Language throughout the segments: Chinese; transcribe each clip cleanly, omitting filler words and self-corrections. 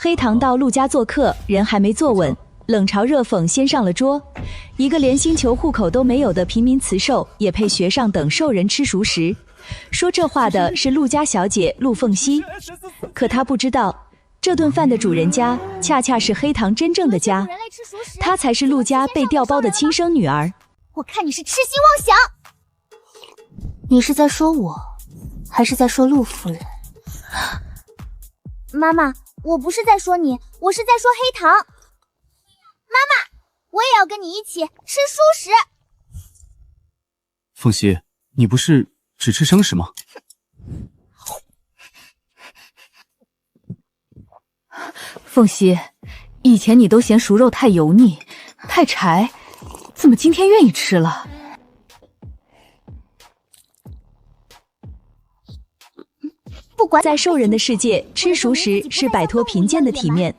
黑糖到陆家做客，人还没坐稳，冷嘲热讽先上了桌。一个连星球户口都没有的平民雌兽，也配学上等兽人吃熟食？说这话的是陆家小姐陆凤熙，可她不知道，这顿饭的主人家恰恰是黑糖真正的家，她才是陆家被调包的亲生女儿。我看你是痴心妄想。你是在说我，还是在说陆夫人？妈妈，我不是在说你，我是在说黑糖。妈妈，我也要跟你一起吃熟食。凤熙，你不是只吃生食吗？凤熙，以前你都嫌熟肉太油腻、太柴，怎么今天愿意吃了？不管在兽人的世界，吃熟食是摆脱贫贱的体面。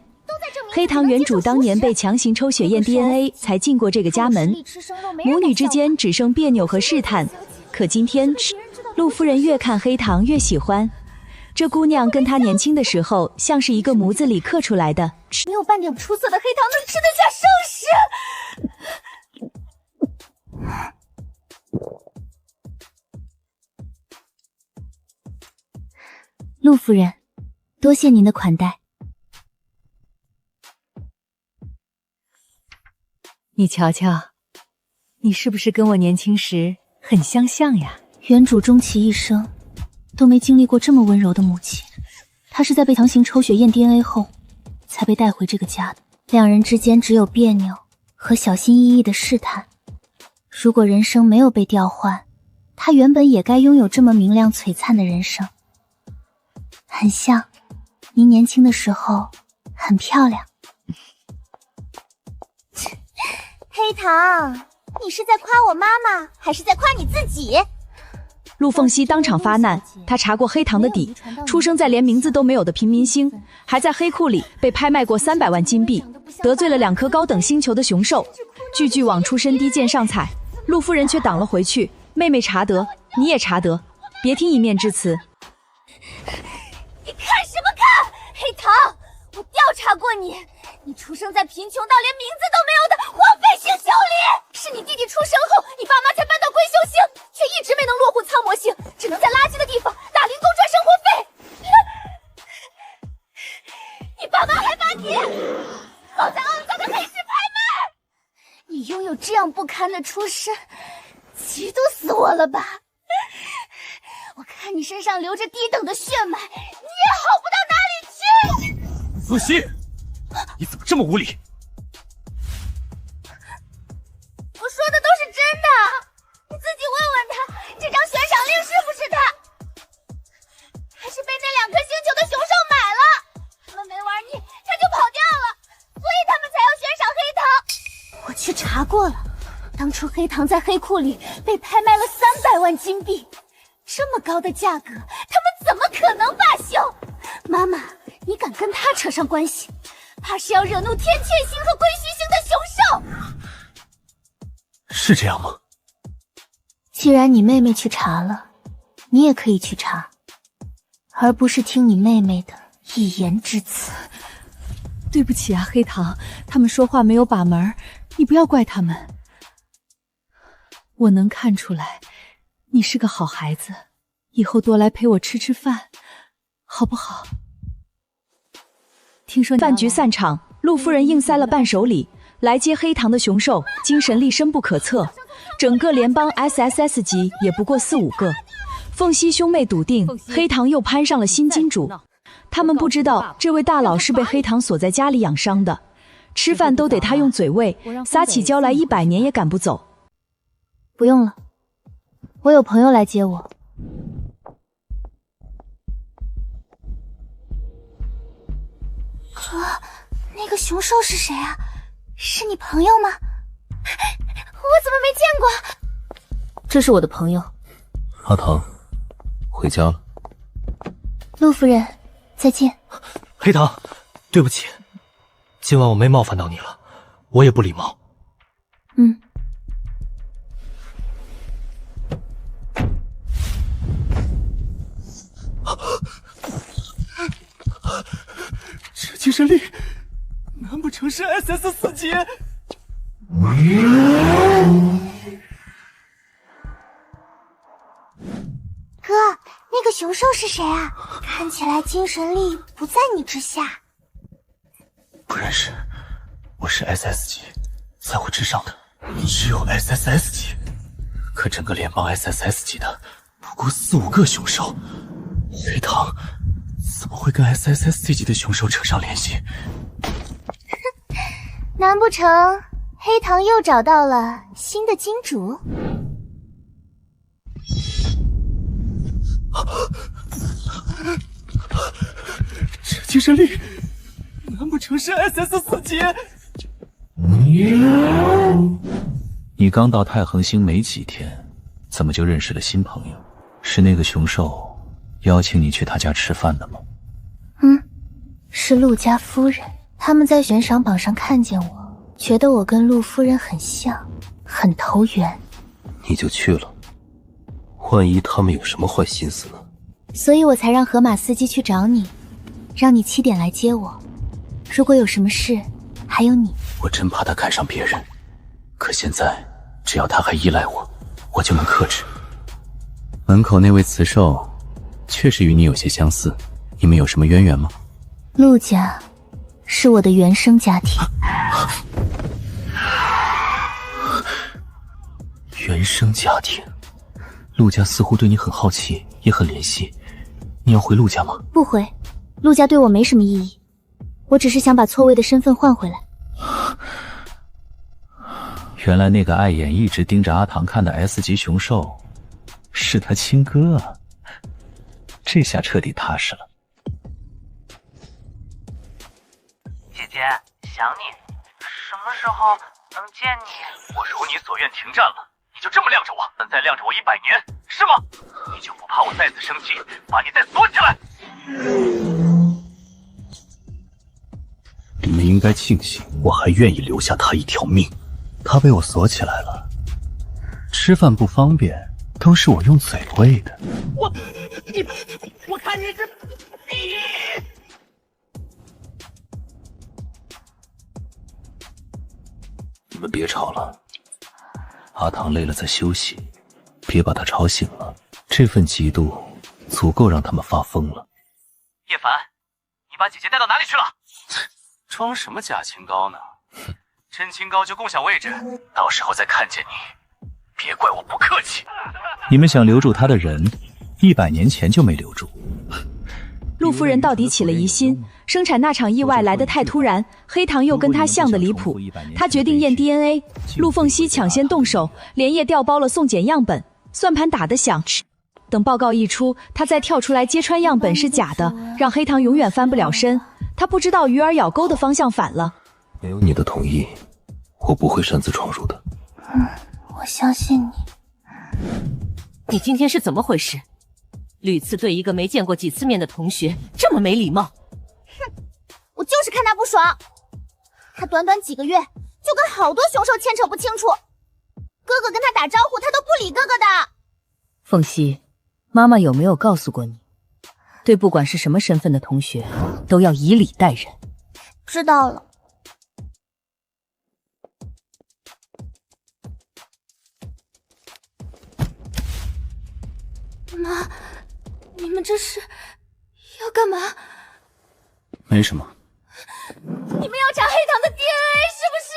黑糖原主当年被强行抽血验 DNA 才进过这个家门，母女之间只剩别扭和试探。可今天，陆夫人越看黑糖越喜欢。这姑娘跟她年轻的时候像是一个模子里刻出来的。没有半点出色的黑糖能吃得下生食。陆夫人，多谢您的款待。你瞧瞧，你是不是跟我年轻时很相像呀？原主终其一生都没经历过这么温柔的母亲，她是在被强行抽血验 DNA 后才被带回这个家的。两人之间只有别扭和小心翼翼的试探。如果人生没有被调换，她原本也该拥有这么明亮璀璨的人生。很像您年轻的时候很漂亮。黑糖，你是在夸我妈妈，还是在夸你自己？陆凤熙当场发难，她查过黑糖的底，出生在连名字都没有的平民星，还在黑库里被拍卖过300万金币，得罪了2颗高等星球的雄兽，句句往出身低贱上踩。陆夫人却挡了回去，妹妹查得，你也查得，别听一面之词。你看什么看？黑糖，我调查过你，你出生在贫穷到连名字都没有的荒废星球里，是你弟弟出生后，你爸妈才搬到龟宿星，却一直没能落户苍魔星，只能在垃圾的地方打零工赚生活费。你爸妈还把你放在肮脏的黑市拍卖，你拥有这样不堪的出身，嫉妒死我了吧？我看你身上流着低等的血脉，你也好不到哪里去。凤熙，你怎么这么无理？我说的都是真的，你自己问问他，这张悬赏令是不是他？还是被那2颗星球的雄兽买了？他们没玩腻，他就跑掉了，所以他们才要悬赏黑糖。我去查过了，当初黑糖在黑库里被拍卖了300万金币。这么高的价格，他们怎么可能罢休？妈妈，你敢跟他扯上关系，怕是要惹怒天雀星和归墟星的雄兽。是这样吗？既然你妹妹去查了，你也可以去查，而不是听你妹妹的一言之词。对不起啊，黑糖，他们说话没有把门，你不要怪他们。我能看出来你是个好孩子，以后多来陪我吃吃饭，好不好？听说饭局散场，陆夫人硬塞了伴手礼，来接黑糖的雄兽精神力深不可测，整个联邦 SSS 级也不过4、5个。凤熙兄妹笃定黑糖又攀上了新金主，他们不知道这位大佬是被黑糖锁在家里养伤的，吃饭都得他用嘴喂，撒起娇来100年也赶不走。不用了，我有朋友来接我。那个雄兽是谁啊？是你朋友吗？我怎么没见过？这是我的朋友。阿唐，回家了。陆夫人，再见。黑糖，对不起，今晚我没冒犯到你了，我也不礼貌。精神力，难不成是 SS4级？哥，那个雄兽是谁啊？看起来精神力不在你之下。不认识，我是 SS 级，在我之上的只有 SSS 级，可整个联邦 SSS 级的不过4、5个雄兽，黑糖怎么会跟 SSS 级的雄兽扯上联系？难不成黑糖又找到了新的金主？这精神力，难不成是 SS4级？你刚到太恒星没几天，怎么就认识了新朋友？是那个雄兽邀请你去他家吃饭的吗？是陆家夫人，他们在悬赏榜上看见我，觉得我跟陆夫人很像，很投缘，你就去了，万一他们有什么坏心思呢？所以我才让河马司机去找你，让你7点来接我。如果有什么事，还有你。我真怕他看上别人，可现在只要他还依赖我，我就能克制。门口那位雌兽确实与你有些相似，你们有什么渊源吗？陆家是我的原生家庭。原生家庭，陆家似乎对你很好奇，也很怜惜。你要回陆家吗？不回，陆家对我没什么意义，我只是想把错位的身份换回来。原来那个碍眼一直盯着阿唐看的 S 级雄兽是他亲哥啊，这下彻底踏实了。姐姐，想你，什么时候能见你？我如你所愿停战了，你就这么晾着我，再晾着我100年，是吗？你就不怕我再次生气，把你再锁起来？你们应该庆幸，我还愿意留下他一条命。他被我锁起来了，吃饭不方便，都是我用嘴喂的。我看你是你们别吵了，阿唐累了在休息，别把他吵醒了。这份嫉妒足够让他们发疯了。叶凡，你把姐姐带到哪里去了？装什么假清高呢？真清高就共享位置，到时候再看见你，别怪我不客气。你们想留住他的人，100年前就没留住。陆夫人到底起了疑心，生产那场意外来得太突然，黑糖又跟她像得离谱，她决定验 DNA。陆凤熙抢先动手，连夜调包了送检样本，算盘打得响。等报告一出，她再跳出来揭穿样本是假的，让黑糖永远翻不了身。她不知道鱼儿咬钩的方向反了。没有你的同意，我不会擅自闯入的。我相信你。你今天是怎么回事？屡次对一个没见过几次面的同学这么没礼貌。我就是看他不爽，他短短几个月就跟好多雄兽牵扯不清楚，哥哥跟他打招呼他都不理哥哥的。凤熙，妈妈有没有告诉过你，对不管是什么身份的同学都要以礼待人？知道了。妈，你们这是要干嘛？没什么。你们要查黑糖的 DNA 是不是？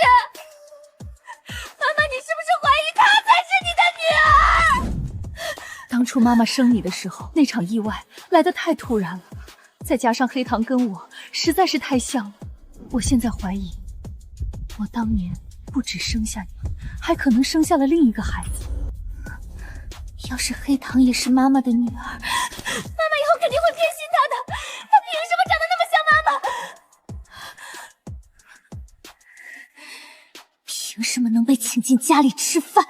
妈妈，你是不是怀疑她才是你的女儿？当初妈妈生你的时候，那场意外来得太突然了，再加上黑糖跟我实在是太像了，我现在怀疑，我当年不止生下你，还可能生下了另一个孩子。要是黑糖也是妈妈的女儿，妈妈以后肯定会偏心她的。她凭什么长得那么像妈妈？凭什么能被请进家里吃饭？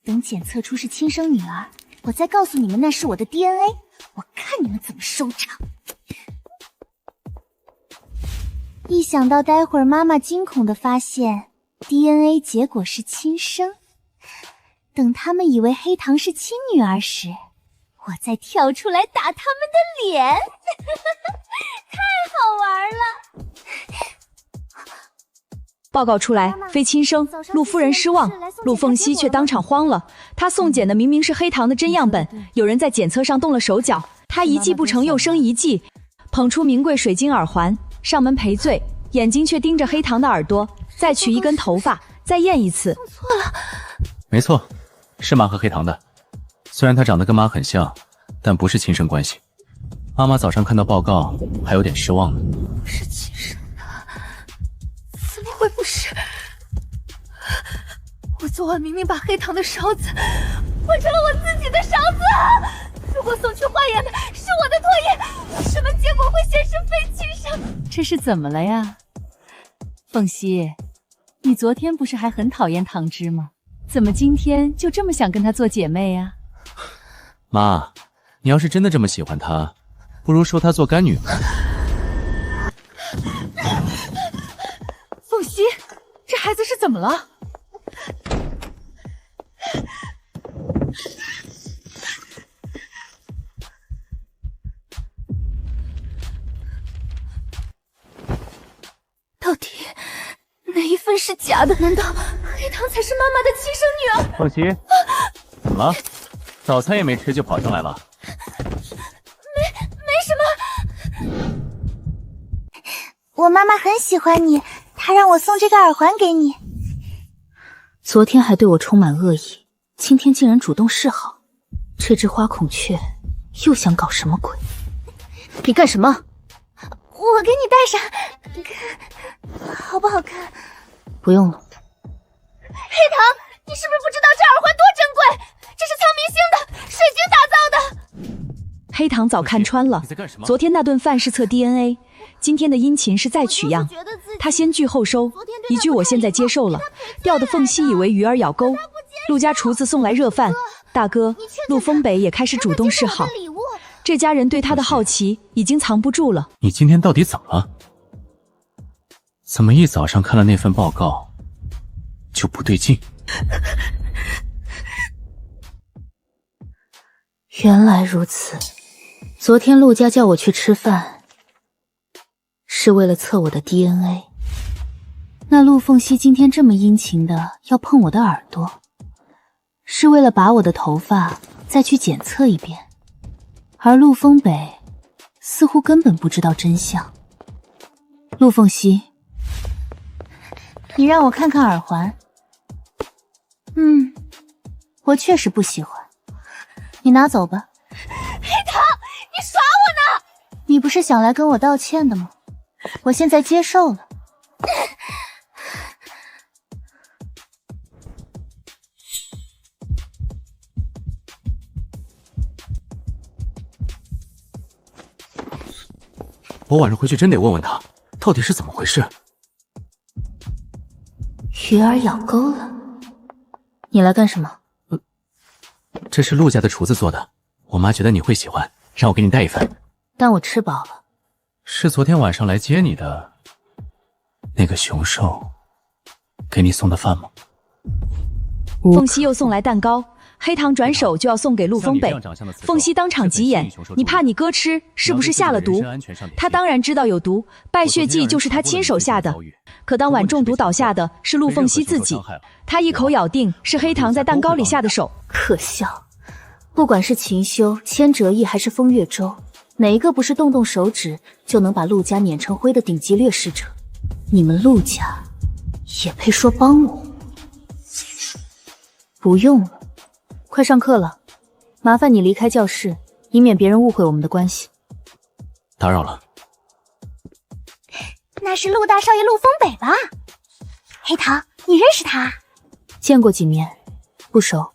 等检测出是亲生女儿，我再告诉你们那是我的 DNA， 我看你们怎么收场。一想到待会儿妈妈惊恐的发现 DNA 结果是亲生，等他们以为黑糖是亲女儿时，我再跳出来打他们的脸，太好玩了。报告出来，非亲生，陆夫人失望。陆凤熙却当场慌了，她送检的明明是黑糖的真样本，有人在检测上动了手脚。她一计不成又生一计，捧出名贵水晶耳环，上门赔罪，眼睛却盯着黑糖的耳朵，再取一根头发，再验一次。错了，没错，是妈和黑糖的。虽然她长得跟妈很像，但不是亲生关系。妈妈早上看到报告还有点失望呢。不是亲生的，怎么会不是？我昨晚明明把黑糖的勺子换成了我自己的勺子。如果送去化验的是我的唾液，为什么结果会显示非亲生？这是怎么了呀？凤熙，你昨天不是还很讨厌糖汁吗？怎么今天就这么想跟她做姐妹呀？妈，你要是真的这么喜欢她，不如收她做干女儿。凤熙，这孩子是怎么了？到底哪一份是假的？难道黑糖才是妈妈的亲生女儿？凤熙，怎么了？早餐也没吃就跑上来了？没什么。我妈妈很喜欢你，她让我送这个耳环给你。昨天还对我充满恶意，今天竟然主动示好，这只花孔雀又想搞什么鬼？你干什么？我给你戴上，看好不好看？不用了。黑糖，你是不是不知道这耳环多珍贵？这是苍明星的，水晶打造的。黑糖早看穿了，昨天那顿饭是测 DNA， 今天的殷勤是再取样。他先拒后收，一句我现在接受了，吊的凤熙以为鱼儿咬钩。陆家厨子送来热饭，大哥陆丰北也开始主动示好。这家人对他的好奇已经藏不住了。你今天到底怎么了？怎么一早上看了那份报告就不对劲？原来如此，昨天陆家叫我去吃饭，是为了测我的 DNA。那陆凤熙今天这么殷勤的要碰我的耳朵，是为了把我的头发再去检测一遍。而陆丰北似乎根本不知道真相。陆凤熙，你让我看看耳环。我确实不喜欢，你拿走吧。黑糖，你耍我呢？你不是想来跟我道歉的吗？我现在接受了。我晚上回去真得问问他，到底是怎么回事。鱼儿咬钩了，你来干什么？这是陆家的厨子做的，我妈觉得你会喜欢，让我给你带一份。但我吃饱了。是昨天晚上来接你的那个雄兽给你送的饭吗？凤熙又送来蛋糕，黑糖转手就要送给陆丰北。凤熙当场急眼，你怕你哥吃，是不是下了毒？他当然知道有毒，败血剂就是他亲手下的。可当晚中毒倒下的是陆凤熙自己，他一口咬定是黑糖在蛋糕里下的手。可笑，不管是秦修、千折翼还是风月舟，哪一个不是动动手指就能把陆家碾成灰的顶级掠食者？你们陆家也配说帮我？不用了，快上课了，麻烦你离开教室，以免别人误会我们的关系。打扰了。那是陆大少爷陆丰北吧？黑糖，你认识他？见过几面，不熟。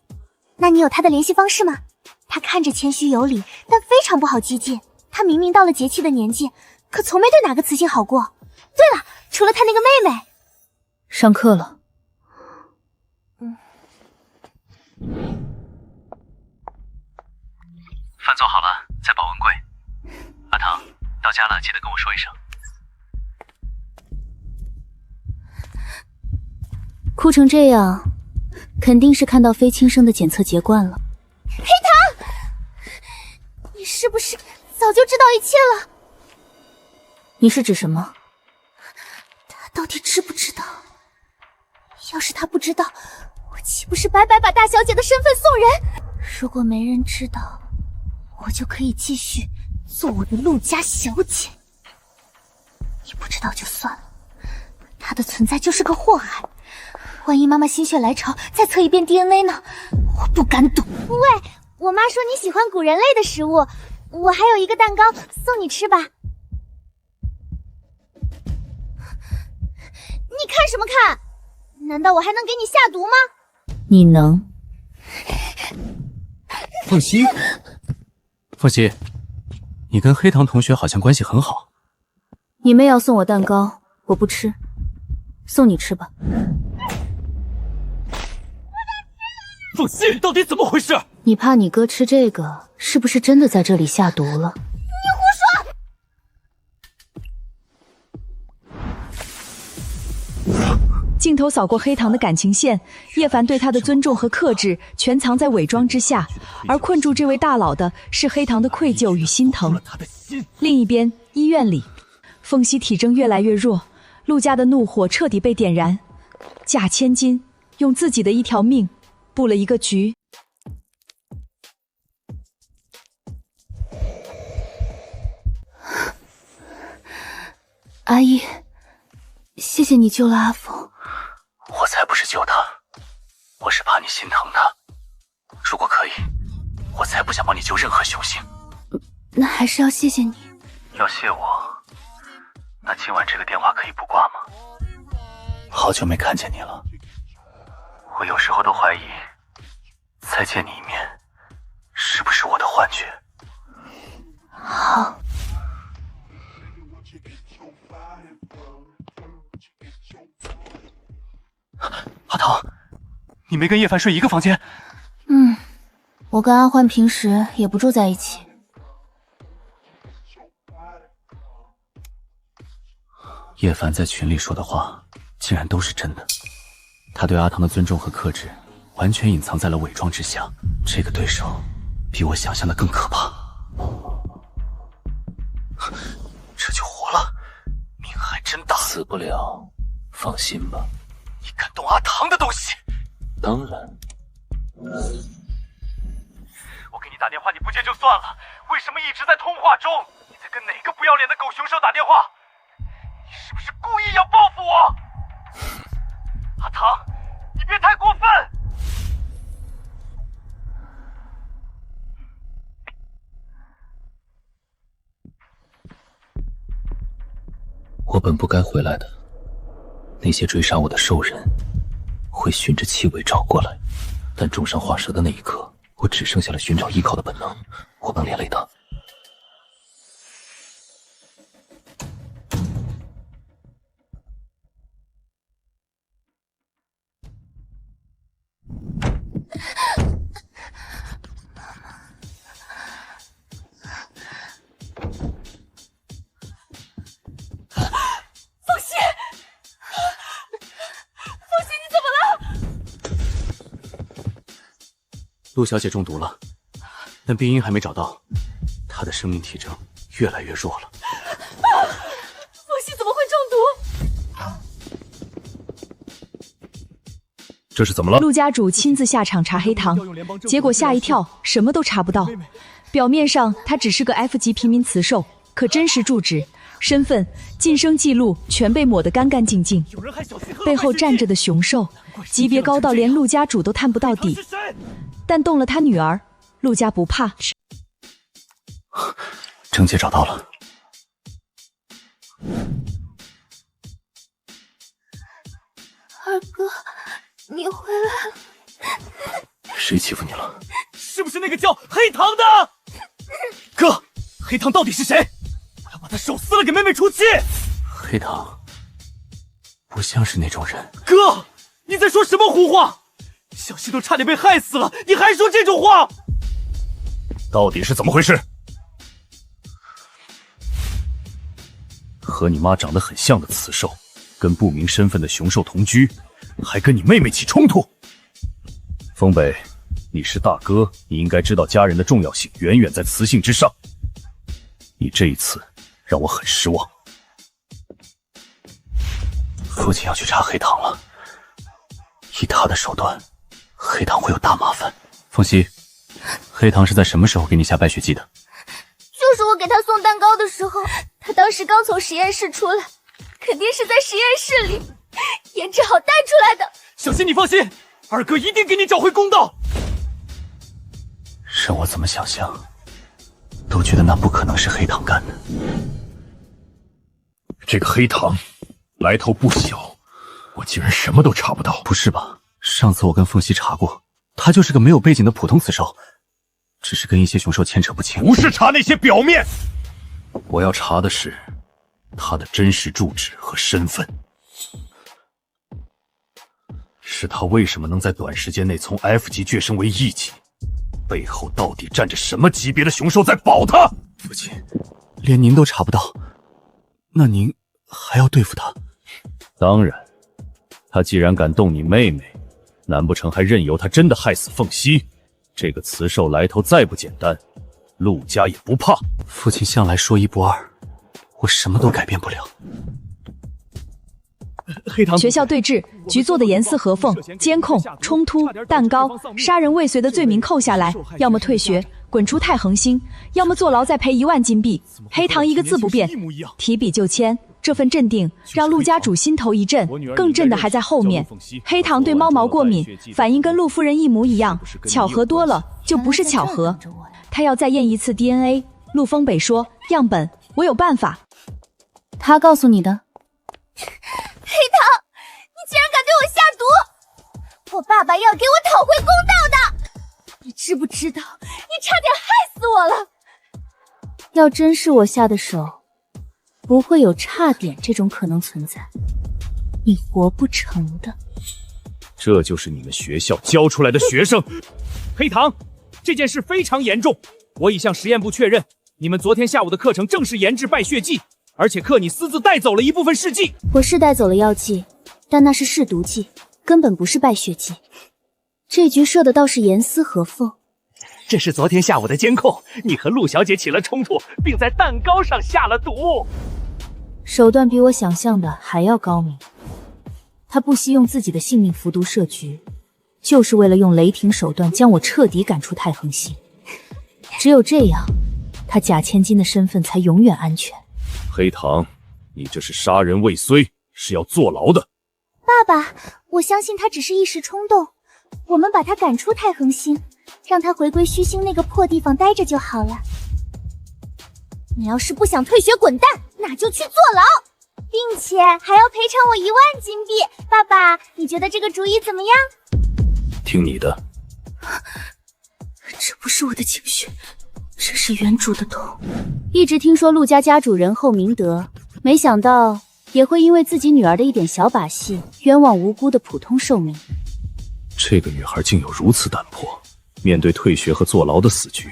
那你有他的联系方式吗？他看着谦虚有礼，但非常不好接近。他明明到了节气的年纪，可从没对哪个雌性好过。对了，除了他那个妹妹。上课了。饭做好了，在保温柜。阿唐，到家了记得跟我说一声。哭成这样，肯定是看到非亲生的检测结惯了。黑糖，你是不是早就知道一切了？你是指什么？他到底知不知道？要是他不知道，我岂不是白白把大小姐的身份送人？如果没人知道，我就可以继续做我的陆家小姐。你不知道就算了，他的存在就是个祸害。万一妈妈心血来潮再测一遍 DNA 呢？我不敢赌。喂，我妈说你喜欢古人类的食物，我还有一个蛋糕送你吃吧。你看什么看？难道我还能给你下毒吗？你能。凤溪，凤溪，你跟黑糖同学好像关系很好。你妹要送我蛋糕，我不吃，送你吃吧。凤溪，到底怎么回事？你怕你哥吃这个，是不是真的在这里下毒了？镜头扫过黑糖的感情线，叶凡对他的尊重和克制全藏在伪装之下，而困住这位大佬的是黑糖的愧疚与心疼。另一边，医院里，凤溪体征越来越弱，陆家的怒火彻底被点燃。假千金用自己的一条命布了一个局。阿姨，谢谢你救了阿凤。我才不是救他，我是怕你心疼他。如果可以，我才不想帮你救任何雄性。那还是要谢谢你。要谢我，那今晚这个电话可以不挂吗？好久没看见你了，我有时候都怀疑，再见你一面，是不是我的幻觉？好。阿唐，你没跟叶凡睡一个房间？我跟阿欢平时也不住在一起。叶凡在群里说的话，竟然都是真的。他对阿唐的尊重和克制，完全隐藏在了伪装之下。这个对手，比我想象的更可怕。这就活了，命还真大。死不了，放心吧。你敢动阿唐的东西？当然。我给你打电话你不接就算了，为什么一直在通话中？你在跟哪个不要脸的狗熊手打电话？你是不是故意要报复我？阿唐，你别太过分！我本不该回来的，那些追杀我的兽人会循着气味找过来，但重伤画蛇的那一刻，我只剩下了寻找依靠的本能。我能连累他。陆小姐中毒了，但病因还没找到，她的生命体征越来越弱了。凤溪怎么会中毒？这是怎么了？陆家主亲自下场查黑糖，结果吓一跳，什么都查不到。表面上他只是个 F 级平民雌兽，可真实住址、身份、晋升记录全被抹得干干净净。背后站着的雄兽，级别高到连陆家主都探不到底。但动了他女儿，陆家不怕。症结找到了。二哥，你回来了。谁欺负你了？是不是那个叫黑糖的？哥，黑糖到底是谁？我要把他手撕了给妹妹出气。黑糖不像是那种人。哥，你在说什么胡话？小希都差点被害死了，你还说这种话？到底是怎么回事？和你妈长得很像的雌兽，跟不明身份的雄兽同居，还跟你妹妹起冲突，风北，你是大哥，你应该知道家人的重要性远远在雌性之上。你这一次让我很失望。父亲要去查黑糖了，以他的手段，黑糖会有大麻烦。凤熙，黑糖是在什么时候给你下败血剂的？就是我给他送蛋糕的时候，他当时刚从实验室出来，肯定是在实验室里研制好带出来的。小心，你放心，二哥一定给你找回公道。让我怎么想象，都觉得那不可能是黑糖干的。这个黑糖来头不小，我竟然什么都查不到。不是吧？上次我跟凤熙查过，他就是个没有背景的普通雌兽，只是跟一些雄兽牵扯不清。不是查那些表面，我要查的是他的真实住址和身份。是他为什么能在短时间内从 F 级跃升为 E 级？背后到底站着什么级别的雄兽在保他？父亲，连您都查不到，那您还要对付他？当然，他既然敢动你妹妹，难不成还任由他真的害死凤熙？这个雌兽来头再不简单，陆家也不怕。父亲向来说一不二，我什么都改变不了。黑糖学校对峙，局做的严丝合缝，监控、冲突、蛋糕、杀人未遂的罪名扣下来，要么退学，滚出太恒星，要么坐牢再赔1万金币。黑糖一个字不变，提笔就签。这份镇定让陆家主心头一震，更震的还在后面。黑糖对猫毛过敏，反应跟陆夫人一模一样，巧合多了就不是巧合。他要再验一次 DNA。陆丰北说：“样本，我有办法。”他告诉你的？黑糖，你竟然敢对我下毒！我爸爸要给我讨回公道的！你知不知道，你差点害死我了！要真是我下的手，不会有差点这种可能存在，你活不成的。这就是你们学校教出来的学生。黑糖，这件事非常严重，我已向实验部确认，你们昨天下午的课程正是研制败血剂，而且克你私自带走了一部分试剂。我是带走了药剂，但那是试毒剂，根本不是败血剂。这局设的倒是严丝合缝。这是昨天下午的监控，你和陆小姐起了冲突，并在蛋糕上下了毒。手段比我想象的还要高明。他不惜用自己的性命服毒设局，就是为了用雷霆手段将我彻底赶出太恒星。只有这样，他假千金的身份才永远安全。黑糖，你这是杀人未遂，是要坐牢的。爸爸，我相信他只是一时冲动，我们把他赶出太恒星，让他回归虚星那个破地方待着就好了。你要是不想退学滚蛋，那就去坐牢，并且还要赔偿我1万金币。爸爸，你觉得这个主意怎么样？听你的。这不是我的情绪，这是原主的痛。一直听说陆家家主仁厚明德，没想到也会因为自己女儿的一点小把戏，冤枉无辜的普通寿命。这个女孩竟有如此胆魄，面对退学和坐牢的死局，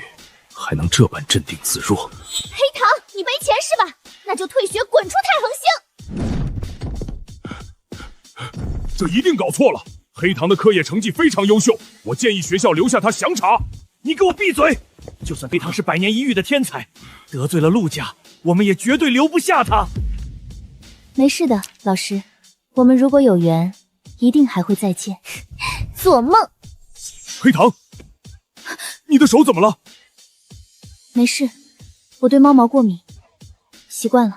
还能这般镇定自若。黑糖，你没钱是吧？那就退学滚出太恒星。这一定搞错了，黑糖的课业成绩非常优秀，我建议学校留下他详查。你给我闭嘴！就算黑糖是100年一遇的天才，得罪了陆家，我们也绝对留不下他。没事的，老师，我们如果有缘，一定还会再见。做梦！黑糖，你的手怎么了？没事，我对猫毛过敏，习惯了。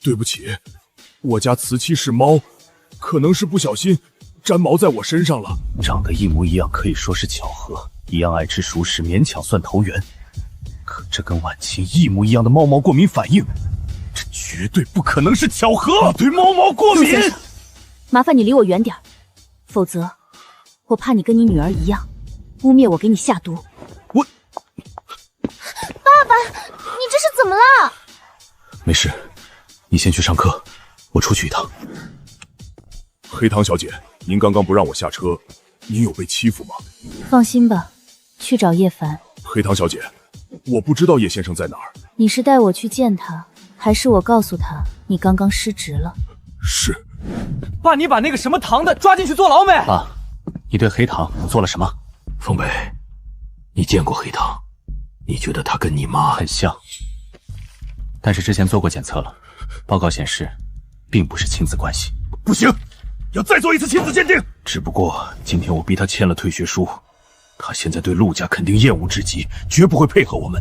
对不起，我家瓷器是猫，可能是不小心粘毛在我身上了。长得一模一样可以说是巧合，一样爱吃熟食勉强算投缘，可这跟婉清一模一样的猫毛过敏反应，这绝对不可能是巧合。你对猫毛过敏？麻烦你离我远点，否则我怕你跟你女儿一样，污蔑我给你下毒。我，爸爸，你这是怎么了？没事，你先去上课，我出去一趟。黑糖小姐，您刚刚不让我下车，您有被欺负吗？放心吧，去找叶凡。黑糖小姐，我不知道叶先生在哪儿。你是带我去见他，还是我告诉他你刚刚失职了？是。爸，你把那个什么糖的抓进去坐牢没？爸，你对黑糖做了什么？风北，你见过黑糖？你觉得他跟你妈很像，但是之前做过检测了，报告显示，并不是亲子关系。不行，要再做一次亲子鉴定。只不过今天我逼他签了退学书，他现在对陆家肯定厌恶至极，绝不会配合我们。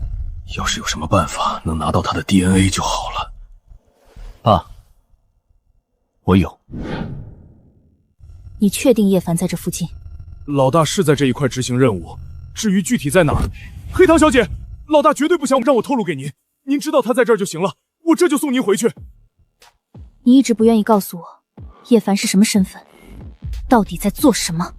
要是有什么办法能拿到他的 DNA 就好了。爸，我有。你确定叶凡在这附近？老大是在这一块执行任务，至于具体在哪儿，黑糖小姐，老大绝对不想让我透露给您。您知道他在这儿就行了，我这就送您回去。你一直不愿意告诉我，叶凡是什么身份，到底在做什么？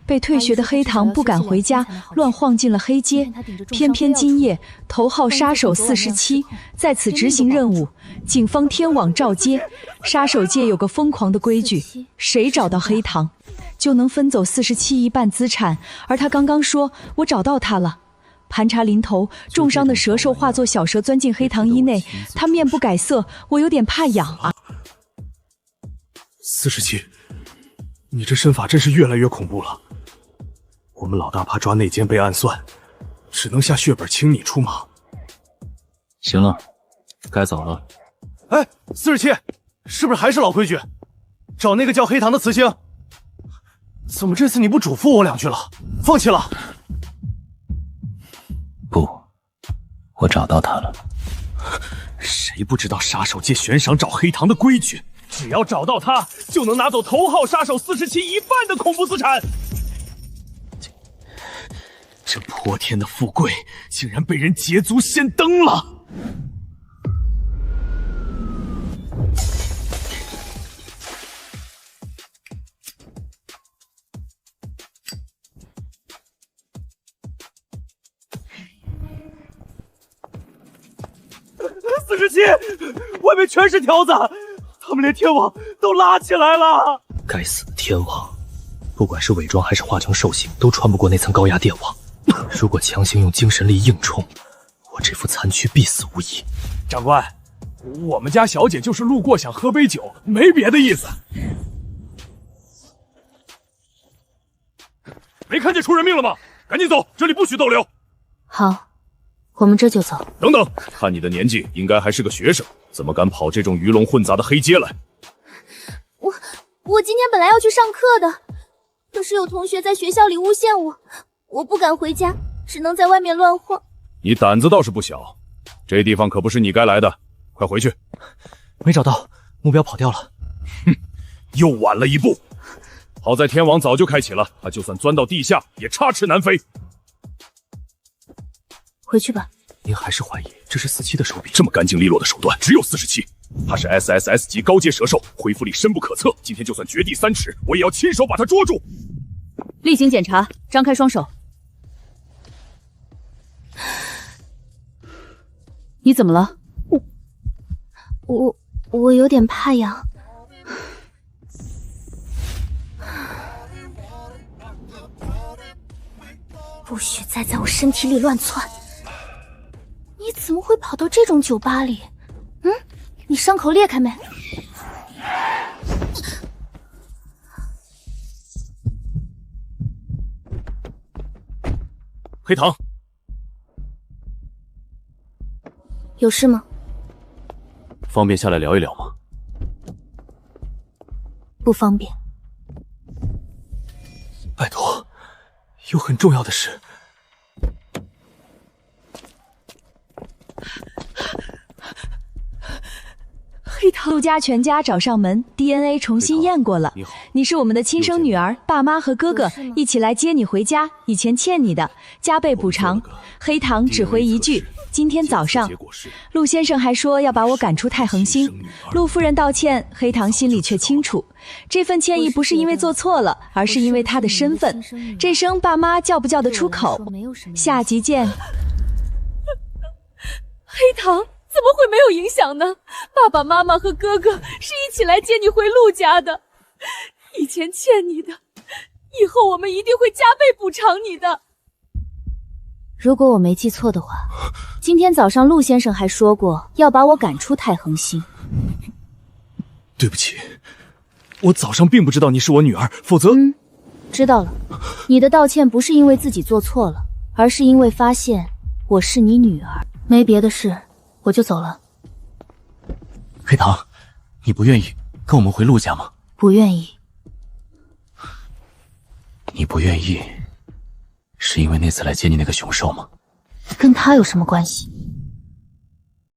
被退学的黑糖不敢回家，乱晃进了黑街。偏偏今夜头号杀手47在此执行任务，警方天网照接。杀手界有个疯狂的规矩，谁找到黑糖，就能分走47一半资产。而他刚刚说，我找到他了。盘查临头，重伤的蛇兽化作小蛇钻进黑糖衣内，他面不改色，我有点怕痒啊。47，你这身法真是越来越恐怖了。我们老大怕抓内奸被暗算，只能下血本请你出马。行了，该走了。哎，47，是不是还是老规矩，找那个叫黑糖的雌星？怎么这次你不嘱咐我两句了，放弃了？不，我找到他了。谁不知道杀手界悬赏找黑糖的规矩？只要找到他，就能拿走头号杀手47一半的恐怖资产。这泼天的富贵，竟然被人捷足先登了！47，外面全是条子，他们连天网都拉起来了。该死的天网，不管是伪装还是化成兽形，都穿不过那层高压电网。如果强行用精神力硬冲，我这副残躯必死无疑。长官，我们家小姐就是路过想喝杯酒，没别的意思。没看见出人命了吗？赶紧走，这里不许逗留。好，我们这就走。等等，看你的年纪，应该还是个学生，怎么敢跑这种鱼龙混杂的黑街来？我今天本来要去上课的，可是有同学在学校里诬陷我，我不敢回家，只能在外面乱晃。你胆子倒是不小，这地方可不是你该来的，快回去。没找到，目标跑掉了。哼，又晚了一步。好在天网早就开启了，他就算钻到地下，也插翅难飞。回去吧。您还是怀疑这是47的手笔？这么干净利落的手段，只有47。他是 SSS 级高阶蛇兽，恢复力深不可测。今天就算绝地3尺，我也要亲手把他捉住。例行检查，张开双手。你怎么了？我有点怕痒。不许再在我身体里乱窜！你怎么会跑到这种酒吧里？你伤口裂开没？黑糖，有事吗？方便下来聊一聊吗？不方便。拜托，有很重要的事。黑糖，陆家全家找上门 ，DNA 重新验过了。你是我们的亲生女儿，爸妈和哥哥一起来接你回家，以前欠你的加倍补偿。黑糖只回一句：今天早上，陆先生还说要把我赶出太恒星。陆夫人道歉，黑糖心里却清楚，这份歉意不是因为做错了，而是因为他的身份。这声爸妈叫不叫得出口？下集见。黑糖。怎么会没有影响呢？爸爸妈妈和哥哥是一起来接你回陆家的，以前欠你的，以后我们一定会加倍补偿你的。如果我没记错的话，今天早上陆先生还说过要把我赶出太恒星。对不起，我早上并不知道你是我女儿，否则……知道了，你的道歉不是因为自己做错了，而是因为发现我是你女儿。没别的事，我就走了。黑糖，你不愿意跟我们回陆家吗？不愿意。你不愿意，是因为那次来接你那个凶兽吗？跟他有什么关系？